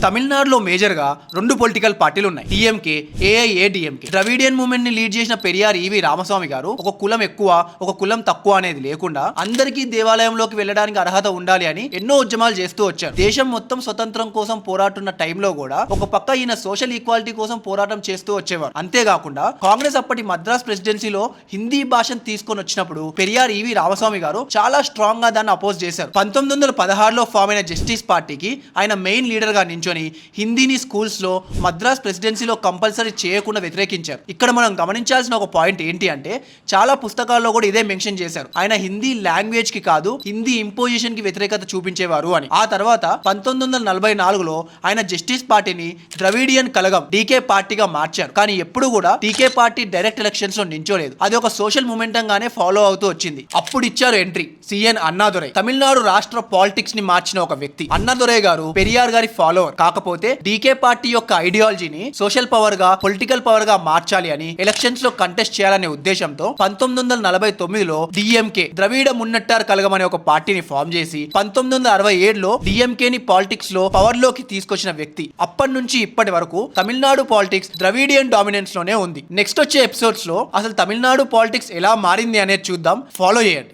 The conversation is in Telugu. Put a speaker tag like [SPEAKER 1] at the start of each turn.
[SPEAKER 1] తమిళనాడులో మేజర్ గా రెండు పొలిటికల్ పార్టీలు ఉన్నాయి, డిఎంకే, ఏఐఏడిఎంకే. ద్రవిడియన్ మూవ్మెంట్ ని లీడ్ చేసిన పెరియార్ ఈవి రామస్వామి గారు ఒక కులం ఎక్కువ ఒక కులం తక్కువ అనేది లేకుండా అందరికీ దేవాలయంలోకి వెళ్ళడానికి అర్హత ఉండాలి అని ఎన్నో ఉద్యమాలు చేస్తూ వచ్చారు. దేశం మొత్తం స్వతంత్రం కోసం పోరాడుతున్న టైంలో కూడా ఒక పక్క ఈయన సోషల్ ఈక్వాలిటీ కోసం పోరాటం చేస్తూ వచ్చేవారు. అంతేకాకుండా కాంగ్రెస్ అప్పటి మద్రాస్ ప్రెసిడెన్సీలో హిందీ భాషను తీసుకొని వచ్చినప్పుడు పెరియార్ ఈవి రామస్వామి గారు చాలా స్ట్రాంగ్ గా దాన్ని అపోజ్ చేశారు. 1916లో ఫామ్ అయిన జస్టిస్ పార్టీకి ఆయన మెయిన్ లీడర్ గా నించొని హిందీని స్కూల్స్ లో మద్రాస్ ప్రెసిడెన్సీలో కంపల్సరీ చేయకుండా వ్యతిరేకించారు. ఇక్కడ మనం గమనించాల్సిన ఒక పాయింట్ ఏంటి అంటే చాలా పుస్తకాల్లో కూడా ఇదే మెన్షన్ చేశారు, ఆయన హిందీ లాంగ్వేజ్ కి కాదు హిందీ ఇంపోజిషన్ కి వ్యతిరేకత చూపించేవారు అని. ఆ తర్వాత 1944లో ఆయన జస్టిస్ పార్టీని ద్రవిడియన్ కలగం డీకే పార్టీగా మార్చారు. కానీ ఎప్పుడు కూడా డీకే పార్టీ డైరెక్ట్ ఎలక్షన్స్ లో నించోలేదు, అది ఒక సోషల్ మూమెంటం గానే ఫాలో అవుతూ వచ్చింది. అప్పుడు ఇచ్చారు ఎంట్రీ సిఎన్ అన్నాదురై, తమిళనాడు రాష్ట్ర పాలిటిక్స్ ని మార్చిన ఒక వ్యక్తి. అన్నాదురై గారు పెరియార్ గారి ఫాలోవర్. కాకపోతే డీకే పార్టీ యొక్క ఐడియాలజీని సోషల్ పవర్ గా పొలిటికల్ పవర్ గా మార్చాలి అని ఎలక్షన్స్ లో కంటెస్ట్ చేయాలనే ఉద్దేశంతో 1949లో డిఎంకే ద్రవిడ మున్నట్టార్ కలగం అనే ఒక పార్టీని ఫామ్ చేసి 1967లో డిఎంకే ని పాలిటిక్స్ లో పవర్ లోకి తీసుకొచ్చిన వ్యక్తి. అప్పటి నుంచి ఇప్పటి వరకు తమిళనాడు పాలిటిక్స్ ద్రవిడియన్ డామినెన్స్ లోనే ఉంది. నెక్స్ట్ వచ్చే ఎపిసోడ్స్ లో అసలు తమిళనాడు పాలిటిక్స్ ఎలా మారింది అనేది చూద్దాం. ఫాలో చేయండి.